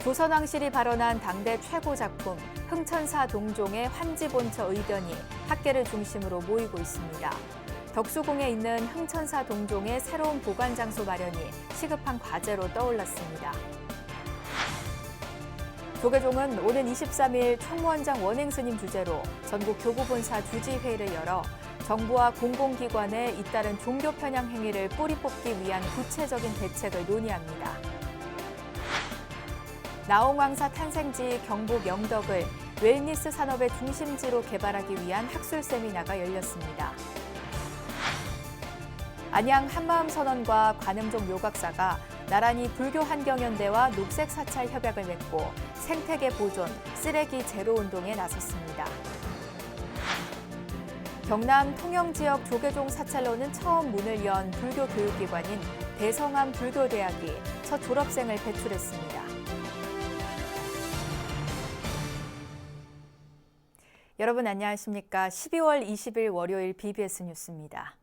조선왕실이 발언한 당대 최고 작품 흥천사 동종의 환지본처 의견이 학계를 중심으로 모이고 있습니다. 덕수궁에 있는 흥천사 동종의 새로운 보관 장소 마련이 시급한 과제로 떠올랐습니다. 조계종은 오는 23일 총무원장 원행스님 주재로 전국 교구본사 주지회의를 열어 정부와 공공기관의 잇따른 종교 편향 행위를 뿌리 뽑기 위한 구체적인 대책을 논의합니다. 나홍왕사 탄생지 경북 영덕을 웰니스 산업의 중심지로 개발하기 위한 학술 세미나가 열렸습니다. 안양 한마음선언과 관음종 요각사가 나란히 불교 환경연대와 녹색사찰 협약을 맺고 생태계 보존, 쓰레기 제로 운동에 나섰습니다. 경남 통영 지역 조계종 사찰로는 처음 문을 연 불교 교육기관인 대성암 불교대학이 첫 졸업생을 배출했습니다. 여러분 안녕하십니까? 12월 20일 월요일 BBS 뉴스입니다.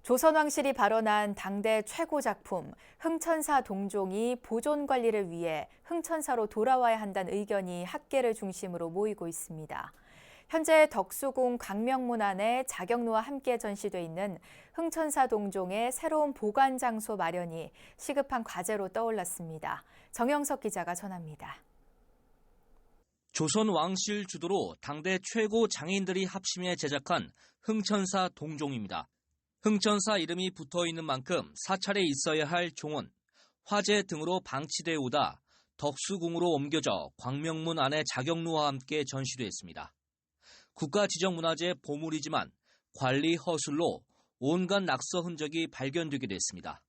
조선왕실이 발언한 당대 최고 작품 흥천사 동종이 보존 관리를 위해 흥천사로 돌아와야 한다는 의견이 학계를 중심으로 모이고 있습니다. 현재 덕수궁 광명문 안에 자격루와 함께 전시돼 있는 흥천사 동종의 새로운 보관 장소 마련이 시급한 과제로 떠올랐습니다. 정영석 기자가 전합니다. 조선 왕실 주도로 당대 최고 장인들이 합심해 제작한 흥천사 동종입니다. 흥천사 이름이 붙어있는 만큼 사찰에 있어야 할 종은 화재 등으로 방치돼 오다 덕수궁으로 옮겨져 광명문 안의 자격루와 함께 전시됐습니다. 국가지정문화재 보물이지만 관리 허술로 온갖 낙서 흔적이 발견되기도 했습니다.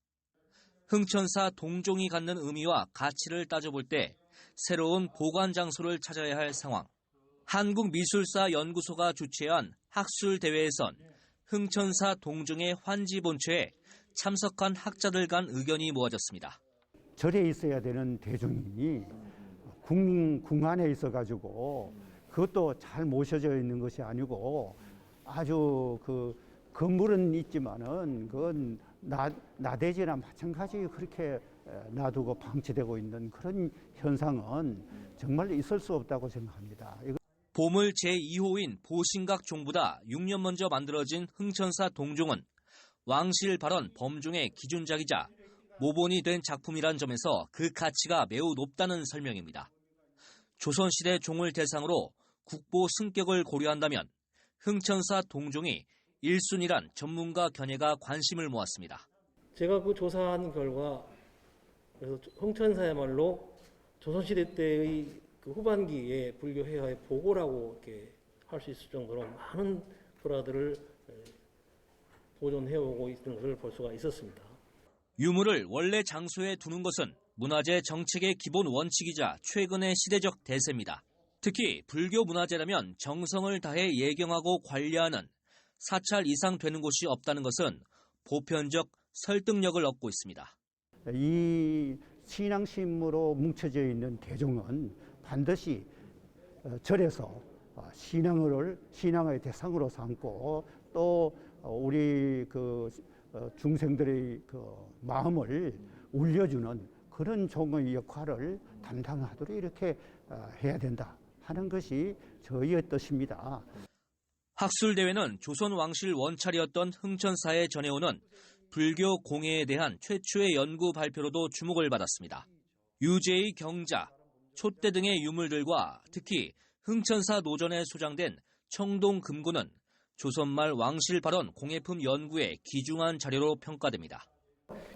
흥천사 동종이 갖는 의미와 가치를 따져볼 때 새로운 보관 장소를 찾아야 할 상황. 한국미술사연구소가 주최한 학술대회에선 흥천사 동종의 환지본처에 참석한 학자들 간 의견이 모아졌습니다. 절에 있어야 되는 대종이 궁 안에 있어가지고 그것도 잘 모셔져 있는 것이 아니고 아주 그 건물은 있지만은 그건 나대지나 마찬가지 그렇게 놔두고 방치되고 있는 그런 현상은 정말 있을 수 없다고 생각합니다. 보물 제2호인 보신각 종보다 6년 먼저 만들어진 흥천사 동종은 왕실 발언 범종의 기준작이자 모본이 된 작품이란 점에서 그 가치가 매우 높다는 설명입니다. 조선시대 종을 대상으로 국보 승격을 고려한다면 흥천사 동종이 1순위란 전문가 견해가 관심을 모았습니다. 제가 그 조사한 결과 그래서 흥천사야말로 조선시대 때의 그 후반기에 불교 회화의 보고라고 이렇게 할 수 있을 정도로 많은 불화들을 보존해오고 있는 것을 볼 수가 있었습니다. 유물을 원래 장소에 두는 것은 문화재 정책의 기본 원칙이자 최근의 시대적 대세입니다. 특히 불교 문화재라면 정성을 다해 예경하고 관리하는 사찰 이상 되는 곳이 없다는 것은 보편적 설득력을 얻고 있습니다. 이 신앙심으로 뭉쳐져 있는 대종은 반드시 절에서 신앙의 대상으로 삼고 또 우리 그 중생들의 그 마음을 울려주는 그런 종의 역할을 담당하도록 이렇게 해야 된다 하는 것이 저희의 뜻입니다. 학술대회는 조선 왕실 원찰이었던 흥천사에 전해오는 불교 공예에 대한 최초의 연구 발표로도 주목을 받았습니다. 유제의 경자, 촛대 등의 유물들과 특히 흥천사 노전에 소장된 청동 금고는 조선말 왕실 발언 공예품 연구의 귀중한 자료로 평가됩니다.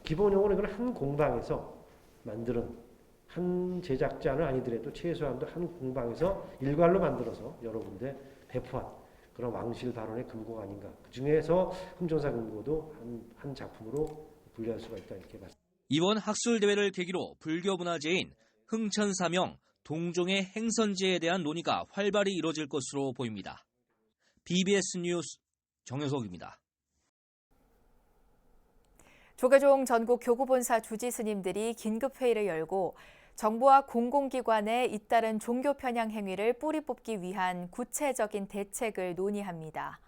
기본적으로 이걸 한 공방에서 만드는 한 제작자는 아니더라도 최소한도 한 공방에서 일괄로 만들어서 여러 군데 배포한 그런 왕실 발언의 금고가 아닌가. 그 중에서 흥천사 금고도 한 작품으로 분류할 수가 있다 이렇게 봤습니다. 이번 학술대회를 계기로 불교 문화재인 흥천사명 동종의 행선지에 대한 논의가 활발히 이뤄질 것으로 보입니다. BBS 뉴스 정효석입니다. 조계종 전국 교구본사 주지 스님들이 긴급회의를 열고 정부와 공공기관의 잇따른 종교 편향 행위를 뿌리 뽑기 위한 구체적인 대책을 논의합니다.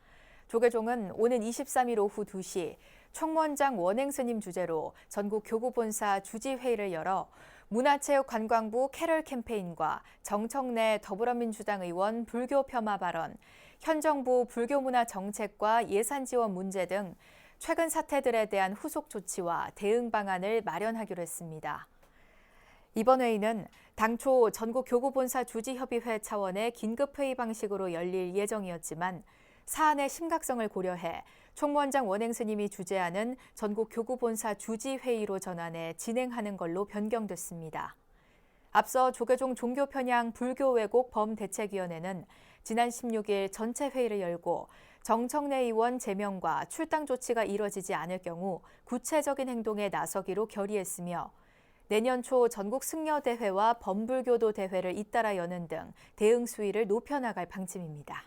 조계종은 오는 23일 오후 2시 총무원장 원행스님 주재로 전국 교구본사 주지회의를 열어 문화체육관광부 캐럴 캠페인과 정청래 더불어민주당 의원 불교 폄하 발언, 현 정부 불교문화 정책과 예산 지원 문제 등 최근 사태들에 대한 후속 조치와 대응 방안을 마련하기로 했습니다. 이번 회의는 당초 전국교구본사 주지협의회 차원의 긴급회의 방식으로 열릴 예정이었지만 사안의 심각성을 고려해 총무원장 원행 스님이 주재하는 전국교구본사 주지회의로 전환해 진행하는 걸로 변경됐습니다. 앞서 조계종 종교편향 불교왜곡 범대책위원회는 지난 16일 전체 회의를 열고 정청래 의원 제명과 출당 조치가 이뤄지지 않을 경우 구체적인 행동에 나서기로 결의했으며 내년 초 전국 승려대회와 범불교도 대회를 잇따라 여는 등 대응 수위를 높여나갈 방침입니다.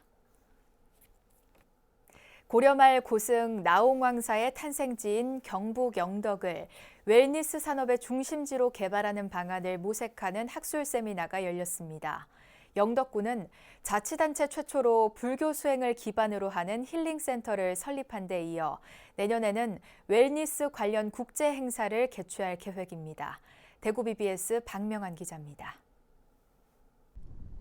고려 말 고승 나홍왕사의 탄생지인 경북 영덕을 웰니스 산업의 중심지로 개발하는 방안을 모색하는 학술 세미나가 열렸습니다. 영덕군은 자치단체 최초로 불교 수행을 기반으로 하는 힐링센터를 설립한 데 이어 내년에는 웰니스 관련 국제 행사를 개최할 계획입니다. 대구 BBS 박명환 기자입니다.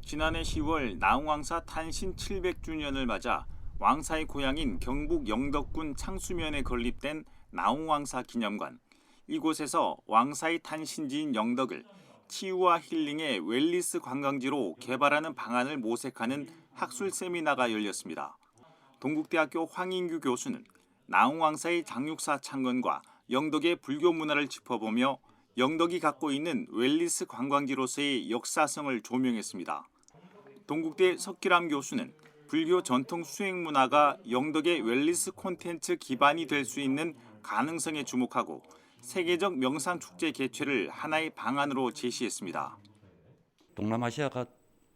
지난해 10월 나홍왕사 탄신 700주년을 맞아 왕사의 고향인 경북 영덕군 창수면에 건립된 나홍왕사 기념관. 이곳에서 왕사의 탄신지인 영덕을 치유와 힐링의 웰니스 관광지로 개발하는 방안을 모색하는 학술 세미나가 열렸습니다. 동국대학교 황인규 교수는 나홍왕사의 장육사 창건과 영덕의 불교 문화를 짚어보며 영덕이 갖고 있는 웰니스 관광지로서의 역사성을 조명했습니다. 동국대 석기람 교수는 불교 전통 수행 문화가 영덕의 웰니스 콘텐츠 기반이 될 수 있는 가능성에 주목하고 세계적 명상축제 개최를 하나의 방안으로 제시했습니다. 동남아시아가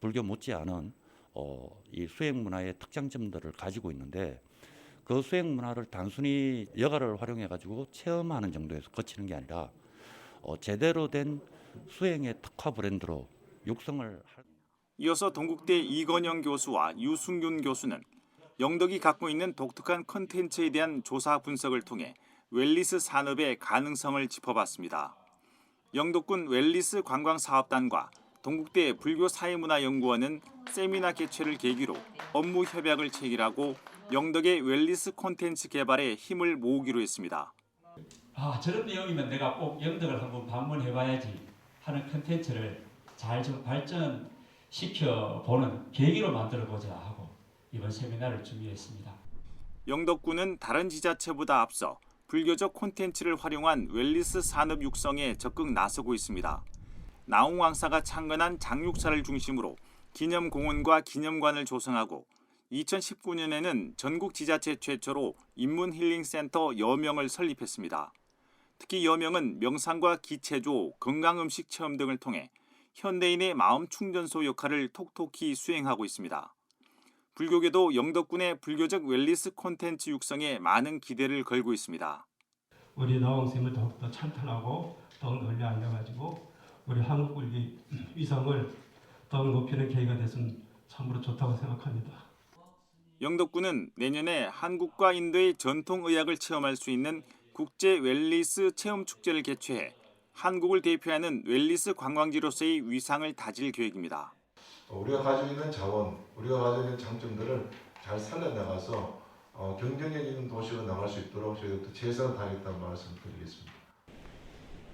불교 못지않은 이 수행 문화의 특장점들을 가지고 있는데 그 수행 문화를 단순히 여가를 활용해 가지고 체험하는 정도에서 거치는 게 아니라 제대로 된 수행의 특화 브랜드로 육성을 이어서 동국대 이건영 교수와 유승균 교수는 영덕이 갖고 있는 독특한 콘텐츠에 대한 조사 분석을 통해 웰니스 산업의 가능성을 짚어봤습니다. 영덕군 웰니스 관광사업단과 동국대 불교사회문화연구원은 세미나 개최를 계기로 업무 협약을 체결하고 영덕의 웰니스 콘텐츠 개발에 힘을 모으기로 했습니다. 저런 내용이면 내가 꼭 영덕을 한번 방문해봐야지 하는 콘텐츠를 잘 좀 발전시켜보는 계기로 만들어보자 하고 이번 세미나를 준비했습니다. 영덕군은 다른 지자체보다 앞서 불교적 콘텐츠를 활용한 웰니스 산업 육성에 적극 나서고 있습니다. 나홍왕사가 창건한 장육사를 중심으로 기념공원과 기념관을 조성하고 2019년에는 전국 지자체 최초로 인문힐링센터 여명을 설립했습니다. 특히 여명은 명상과 기체조, 건강음식 체험 등을 통해 현대인의 마음 충전소 역할을 톡톡히 수행하고 있습니다. 불교계도 영덕군의 불교적 웰니스 콘텐츠 육성에 많은 기대를 걸고 있습니다. 우리 나홍쌤을 더욱더 찬탄하고 더욱 널리 알려가지고 우리 한국 불교 위상을 더욱 높이는 계기가 됐으면 참으로 좋다고 생각합니다. 영덕군은 내년에 한국과 인도의 전통의학을 체험할 수 있는 국제 웰니스 체험축제를 개최해 한국을 대표하는 웰니스 관광지로서의 위상을 다질 계획입니다. 우리가 가지고 있는 자원, 우리가 가지고 있는 장점들을 잘 살려나가서 경쟁력 있는 도시로 나갈 수 있도록 저희도 최선을 다하겠다는 말씀을 드리겠습니다.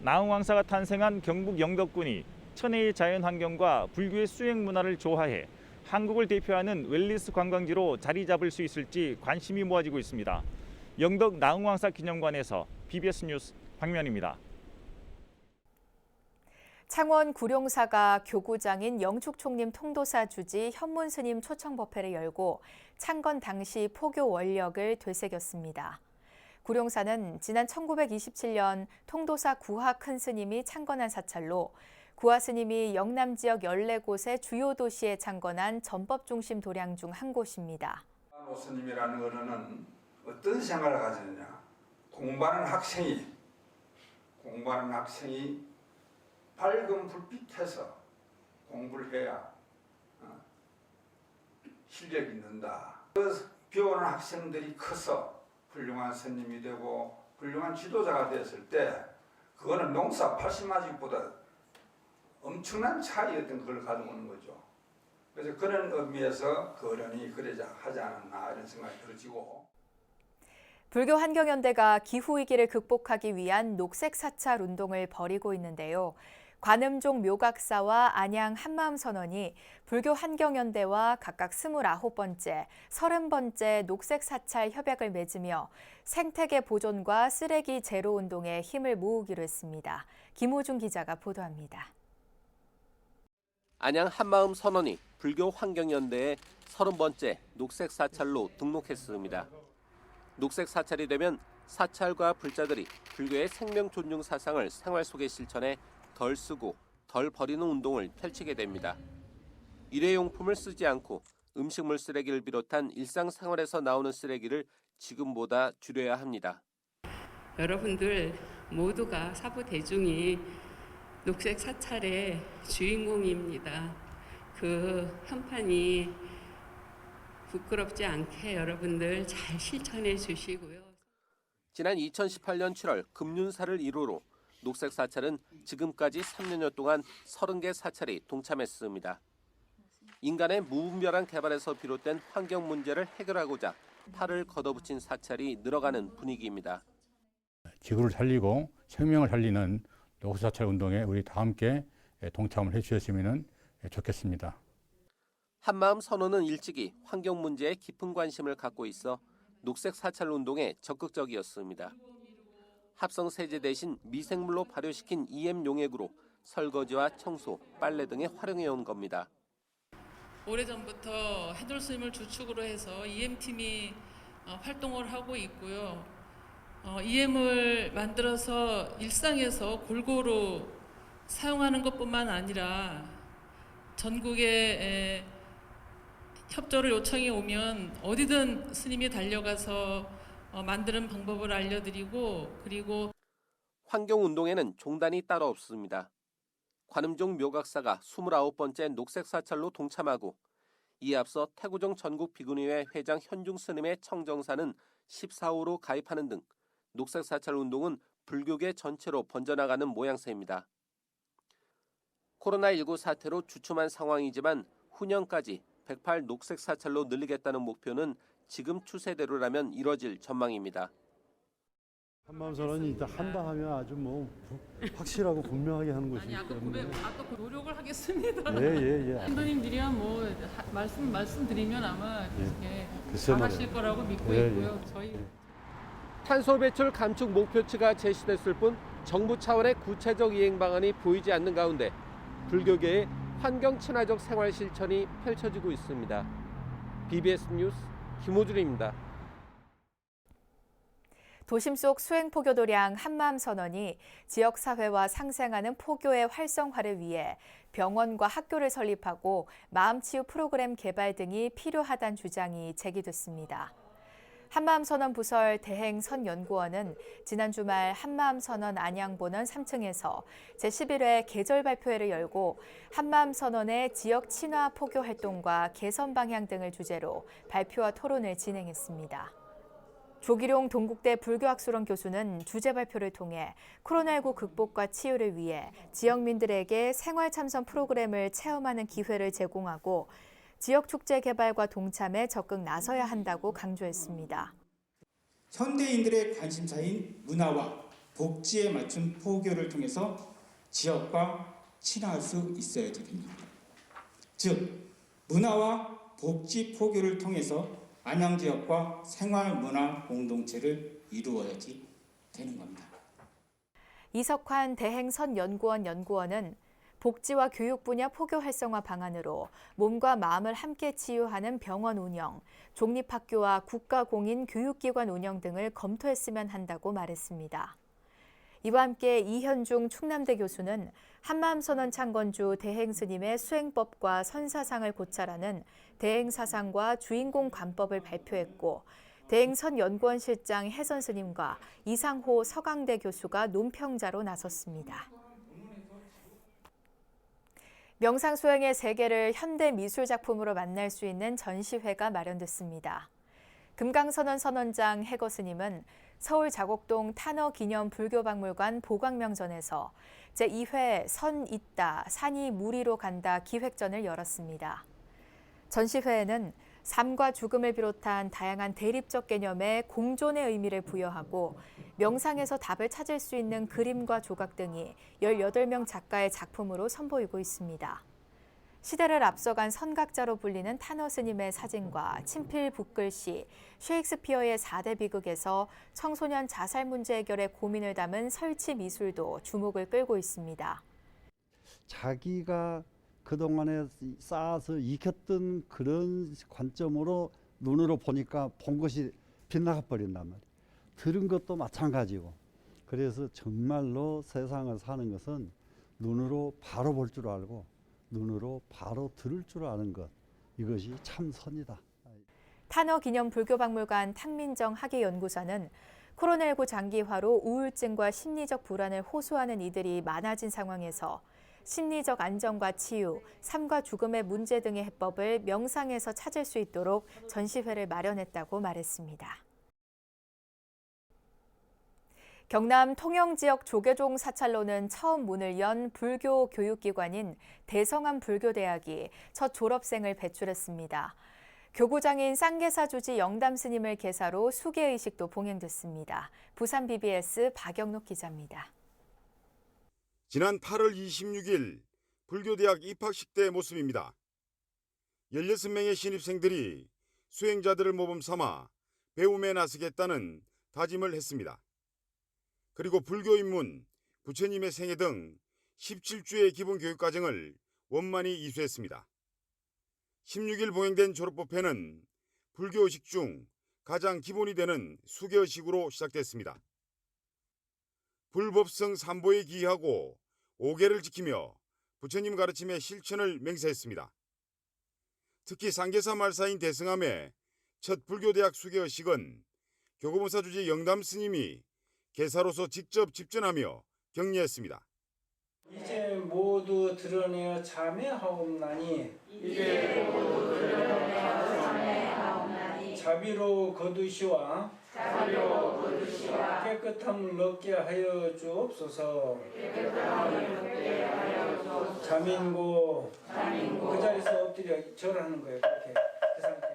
나홍왕사가 탄생한 경북 영덕군이 천혜의 자연환경과 불교의 수행 문화를 조화해 한국을 대표하는 웰니스 관광지로 자리 잡을 수 있을지 관심이 모아지고 있습니다. 영덕 나홍왕사 기념관에서 BBS 뉴스 박면입니다. 창원 구룡사가 교구장인 영축총림 통도사 주지 현문스님 초청법회를 열고 창건 당시 포교 원력을 되새겼습니다. 구룡사는 지난 1927년 통도사 구하 큰스님이 창건한 사찰로 구하 스님이 영남 지역 14곳의 주요 도시에 창건한 전법중심 도량 중 한 곳입니다. 스님이라는 어른은 어떤 생각을 가지느냐. 공부하는 학생이 밝은 불빛에서 공부를 해야 실력이 는다. 배우는 학생들이 커서 훌륭한 스님이 되고 훌륭한 지도자가 됐을 때 그거는 농사 80마지보다 엄청난 차이였던 걸 가지고 오는 거죠. 그래서 그런 의미에서 그 어른이 그러자 하지 않았나 이런 생각이 들어지고. 불교 환경연대가 기후위기를 극복하기 위한 녹색 사찰 운동을 벌이고 있는데요. 관음종 묘각사와 안양 한마음선언이 불교 환경연대와 각각 29번째, 30번째 녹색 사찰 협약을 맺으며 생태계 보존과 쓰레기 제로 운동에 힘을 모으기로 했습니다. 김호중 기자가 보도합니다. 안양 한마음선언이 불교 환경연대의 30번째 녹색 사찰로 등록했습니다. 녹색 사찰이 되면 사찰과 불자들이 불교의 생명 존중 사상을 생활 속에 실천해 덜 쓰고 덜 버리는 운동을 펼치게 됩니다. 일회용품을 쓰지 않고 음식물 쓰레기를 비롯한 일상생활에서 나오는 쓰레기를 지금보다 줄여야 합니다. 여러분들 모두가 사부 대중이 녹색 사찰의 주인공입니다. 그 현판이 부끄럽지 않게 여러분들 잘 실천해 주시고요. 지난 2018년 7월 금륜사를 이루로 녹색 사찰은 지금까지 3년여 동안 30개 사찰이 동참했습니다. 인간의 무분별한 개발에서 비롯된 환경 문제를 해결하고자 팔을 걷어붙인 사찰이 늘어가는 분위기입니다. 지구를 살리고 생명을 살리는 녹색 사찰 운동에 우리 다 함께 동참을 해주셨으면 좋겠습니다. 한마음 선언은 일찍이 환경 문제에 깊은 관심을 갖고 있어 녹색 사찰 운동에 적극적이었습니다. 합성 세제 대신 미생물로 발효시킨 EM 용액으로 설거지와 청소, 빨래 등에 활용해온 겁니다. 오래전부터 해돌스님을 주축으로 해서 EM팀이 활동을 하고 있고요. EM을 만들어서 일상에서 골고루 사용하는 것뿐만 아니라 전국에 협조를 요청이 오면 어디든 스님이 달려가서 만드는 방법을 알려드리고 그리고 환경운동에는 종단이 따로 없습니다. 관음종 묘각사가 29번째 녹색 사찰로 동참하고 이에 앞서 태구정 전국 비구니회 회장 현중 스님의 청정사는 14호로 가입하는 등 녹색 사찰 운동은 불교계 전체로 번져나가는 모양새입니다. 코로나19 사태로 주춤한 상황이지만 후년까지 108 녹색 사찰로 늘리겠다는 목표는 지금 추세대로라면 이뤄질 전망입니다. 한마음선언이 일단 한다 하면 아주 확실하고 분명하게 하는 것이기 때문에 아까 노력을 하겠습니다. 예. 선도님들이야 말씀드리면 아마 잘하실 거라고 믿고 있고요. 저희 탄소 배출 감축 목표치가 제시됐을 뿐 정부 차원의 구체적 이행 방안이 보이지 않는 가운데 불교계의 환경 친화적 생활 실천이 펼쳐지고 있습니다. BBS 뉴스 김호준입니다. 도심 속 수행 포교도량 한마음선언이 지역사회와 상생하는 포교의 활성화를 위해 병원과 학교를 설립하고 마음치유 프로그램 개발 등이 필요하다는 주장이 제기됐습니다. 한마음선언 부설 대행선연구원은 지난 주말 한마음선언 안양본원 3층에서 제11회 계절 발표회를 열고 한마음선언의 지역 친화 포교 활동과 개선 방향 등을 주제로 발표와 토론을 진행했습니다. 조기룡 동국대 불교학술원 교수는 주제 발표를 통해 코로나19 극복과 치유를 위해 지역민들에게 생활 참선 프로그램을 체험하는 기회를 제공하고 지역 축제 개발과 동참에 적극 나서야 한다고 강조했습니다. 현대인들의 관심사인 문화와 복지에 맞춘 포교를 통해서 지역과 친화할 수 있어야 됩니다. 즉, 문화와 복지 포교를 통해서 안양 지역과 생활문화 공동체를 이루어야지 되는 겁니다. 이석환 대행선연구원 연구원은 복지와 교육 분야 포교 활성화 방안으로 몸과 마음을 함께 치유하는 병원 운영, 종립학교와 국가공인 교육기관 운영 등을 검토했으면 한다고 말했습니다. 이와 함께 이현중 충남대 교수는 한마음선언 창건주 대행스님의 수행법과 선사상을 고찰하는 대행사상과 주인공 관법을 발표했고 대행선연구원 실장 혜선스님과 이상호 서강대 교수가 논평자로 나섰습니다. 명상소양의 세계를 현대미술작품으로 만날 수 있는 전시회가 마련됐습니다. 금강선언 선원장 해거 스님은 서울 자곡동 탄어기념불교박물관 보광명전에서 제2회 선 있다, 산이 무리로 간다 기획전을 열었습니다. 전시회에는 삶과 죽음을 비롯한 다양한 대립적 개념에 공존의 의미를 부여하고 명상에서 답을 찾을 수 있는 그림과 조각 등이 18명 작가의 작품으로 선보이고 있습니다. 시대를 앞서간 선각자로 불리는 타너 스님의 사진과 친필 붓글씨, 셰익스피어의 4대 비극에서 청소년 자살 문제 해결의 고민을 담은 설치 미술도 주목을 끌고 있습니다. 자기가 그동안에 쌓아서 익혔던 그런 관점으로 눈으로 보니까 본 것이 빗나가 버린단 말이에요. 들은 것도 마찬가지고. 그래서 정말로 세상을 사는 것은 눈으로 바로 볼 줄 알고 눈으로 바로 들을 줄 아는 것. 이것이 참 선이다. 탄어기념불교박물관 탁민정 학예연구사는 코로나19 장기화로 우울증과 심리적 불안을 호소하는 이들이 많아진 상황에서 심리적 안정과 치유, 삶과 죽음의 문제 등의 해법을 명상에서 찾을 수 있도록 전시회를 마련했다고 말했습니다. 경남 통영 지역 조계종 사찰로는 처음 문을 연 불교 교육기관인 대성암 불교대학이 첫 졸업생을 배출했습니다. 교구장인 쌍계사 주지 영담 스님을 계사로 수계의식도 봉행됐습니다. 부산 BBS 박영록 기자입니다. 지난 8월 26일 불교대학 입학식 때 모습입니다. 16명의 신입생들이 수행자들을 모범 삼아 배움에 나서겠다는 다짐을 했습니다. 그리고 불교 입문, 부처님의 생애 등 17주의 기본 교육 과정을 원만히 이수했습니다. 16일 봉행된 졸업법회는 불교의식 중 가장 기본이 되는 수계의식으로 시작됐습니다. 불법성 삼보에 기하고 5계를 지키며 부처님 가르침의 실천을 맹세했습니다. 특히 쌍계사 말사인 대성암의 첫 불교대학 수계의식은 교구본사 주지 영담 스님이 계사로서 직접 집전하며 격려했습니다. 이제 모두 드러내어 참회하옵나니 자비로 거두시와 깨끗함을 얻게 하여 주옵소서. 자민고 그 자리에서 엎드려 절하는 거예요. 그렇게 그 상태.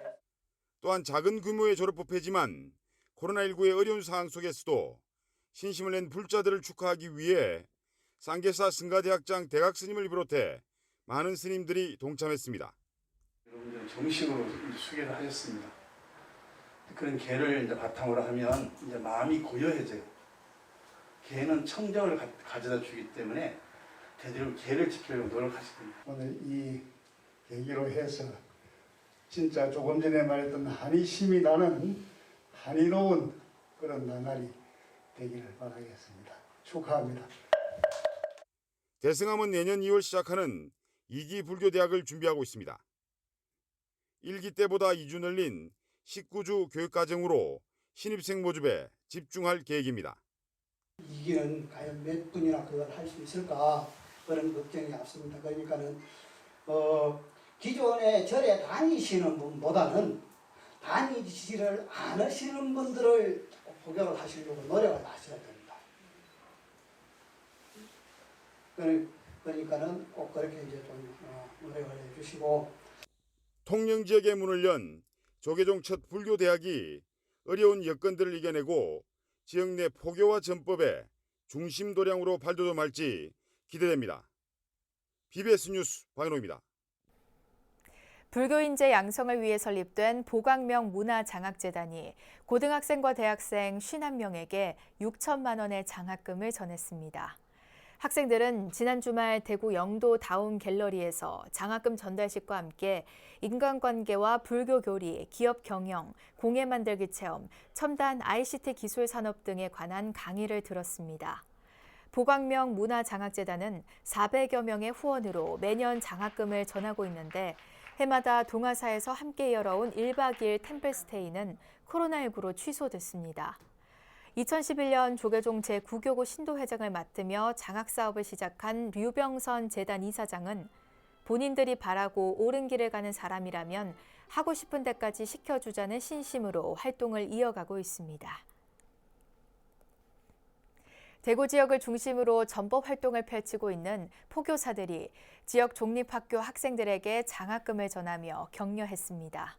또한 작은 규모의 졸업법회지만 코로나19의 어려운 상황 속에서도 신심을 낸 불자들을 축하하기 위해 쌍계사 승가대학장 대각 스님을 비롯해 많은 스님들이 동참했습니다. 여러분들 정식으로 수계를 하셨습니다. 그런 계를 이제 바탕으로 하면 이제 마음이 고요해져요. 계는 청정을 가져다 주기 때문에 되도록 계를 지키려고 노력하실 겁니다. 오늘 이 계기로 해서 진짜 조금 전에 말했던 한이 심이 나는 한이로운 그런 나날이 되기를 바라겠습니다. 축하합니다. 대성암은 내년 2월 시작하는 2기 불교대학을 준비하고 있습니다. 1기 때보다 2주 늘린 19주 교육과정으로 신입생 모집에 집중할 계획입니다. 2기는 과연 몇 분이나 그걸 할 수 있을까 그런 걱정이 앞섭니다. 그러니까는 기존에 절에 다니시는 분보다는 다니지를 않으시는 분들을 포교를 하시려고 노력을 하셔야 됩니다. 그러니까는 꼭 그렇게 이제 좀 노력을 해주시고. 통영 지역에 문을 연 조계종 첫 불교대학이 어려운 여건들을 이겨내고 지역 내 포교와 전법의 중심 도량으로 발돋움할지 기대됩니다. BBS 뉴스 박인호입니다. 불교 인재 양성을 위해 설립된 보광명 문화장학재단이 고등학생과 대학생 51명에게 6천만 원의 장학금을 전했습니다. 학생들은 지난 주말 대구 영도 다운 갤러리에서 장학금 전달식과 함께 인간관계와 불교 교리, 기업 경영, 공예 만들기 체험, 첨단 ICT 기술 산업 등에 관한 강의를 들었습니다. 보광명 문화장학재단은 400여 명의 후원으로 매년 장학금을 전하고 있는데 해마다 동아사에서 함께 열어온 1박 2일 템플스테이는 코로나19로 취소됐습니다. 2011년 조계종 제9교구 신도회장을 맡으며 장학사업을 시작한 류병선 재단 이사장은 본인들이 바라고 옳은 길을 가는 사람이라면 하고 싶은 데까지 시켜주자는 신심으로 활동을 이어가고 있습니다. 대구 지역을 중심으로 전법 활동을 펼치고 있는 포교사들이 지역 종립학교 학생들에게 장학금을 전하며 격려했습니다.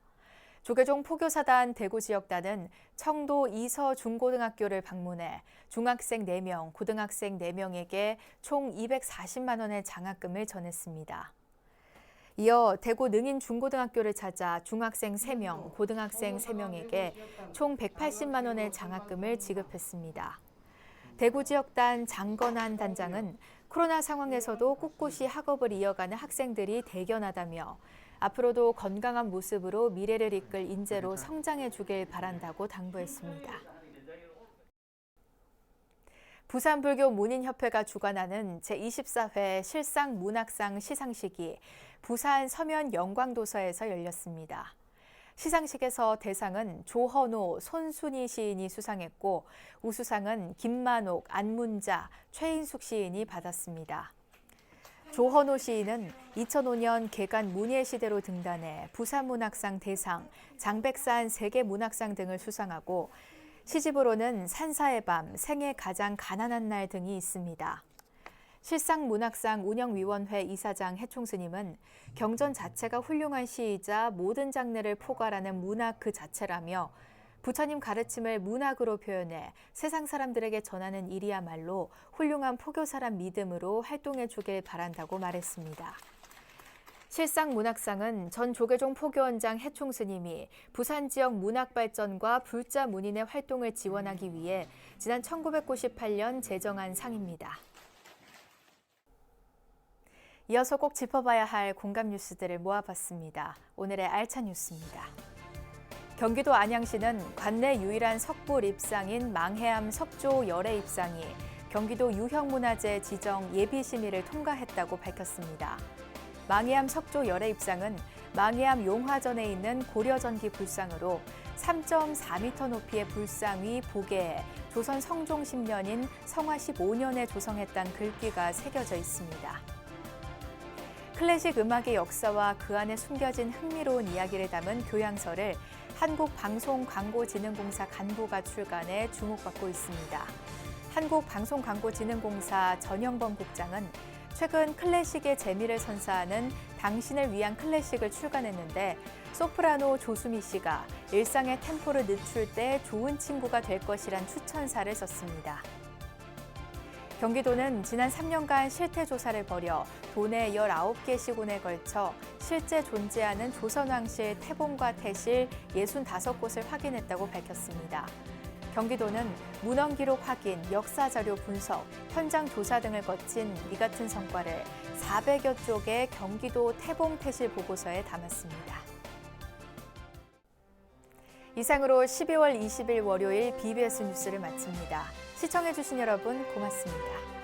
조계종 포교사단 대구 지역단은 청도 이서 중고등학교를 방문해 중학생 4명, 고등학생 4명에게 총 240만 원의 장학금을 전했습니다. 이어 대구 능인 중고등학교를 찾아 중학생 3명, 고등학생 3명에게 총 180만 원의 장학금을 지급했습니다. 대구 지역단 장건한 단장은 코로나 상황에서도 꿋꿋이 학업을 이어가는 학생들이 대견하다며 앞으로도 건강한 모습으로 미래를 이끌 인재로 성장해 주길 바란다고 당부했습니다. 부산불교 문인협회가 주관하는 제24회 실상문학상 시상식이 부산 서면 영광도서에서 열렸습니다. 시상식에서 대상은 조헌호, 손순희 시인이 수상했고 우수상은 김만옥, 안문자, 최인숙 시인이 받았습니다. 조헌호 시인은 2005년 개간 문예시대로 등단해 부산문학상 대상, 장백산 세계문학상 등을 수상하고 시집으로는 산사의 밤, 생애 가장 가난한 날 등이 있습니다. 실상문학상 운영위원회 이사장 해총스님은 경전 자체가 훌륭한 시이자 모든 장르를 포괄하는 문학 그 자체라며 부처님 가르침을 문학으로 표현해 세상 사람들에게 전하는 일이야말로 훌륭한 포교사란 믿음으로 활동해 주길 바란다고 말했습니다. 실상문학상은 전 조계종 포교원장 해총스님이 부산 지역 문학 발전과 불자 문인의 활동을 지원하기 위해 지난 1998년 제정한 상입니다. 이어서 꼭 짚어봐야 할 공감 뉴스들을 모아봤습니다. 오늘의 알찬 뉴스입니다. 경기도 안양시는 관내 유일한 석불 입상인 망해암 석조 열애 입상이 경기도 유형문화재 지정 예비심의를 통과했다고 밝혔습니다. 망해암 석조 열애 입상은 망해암 용화전에 있는 고려전기 불상으로 3.4m 높이의 불상 위 보계에 조선 성종 10년인 성화 15년에 조성했다는 글귀가 새겨져 있습니다. 클래식 음악의 역사와 그 안에 숨겨진 흥미로운 이야기를 담은 교양서를 한국방송광고진흥공사 간부가 출간해 주목받고 있습니다. 한국방송광고진흥공사 전영범 국장은 최근 클래식의 재미를 선사하는 당신을 위한 클래식을 출간했는데 소프라노 조수미 씨가 일상의 템포를 늦출 때 좋은 친구가 될 것이란 추천사를 썼습니다. 경기도는 지난 3년간 실태 조사를 벌여 도내 19개 시군에 걸쳐 실제 존재하는 조선왕실 태봉과 태실 65곳을 확인했다고 밝혔습니다. 경기도는 문헌 기록 확인, 역사 자료 분석, 현장 조사 등을 거친 이 같은 성과를 400여 쪽의 경기도 태봉 태실 보고서에 담았습니다. 이상으로 12월 20일 월요일 BBS 뉴스를 마칩니다. 시청해주신 여러분 고맙습니다.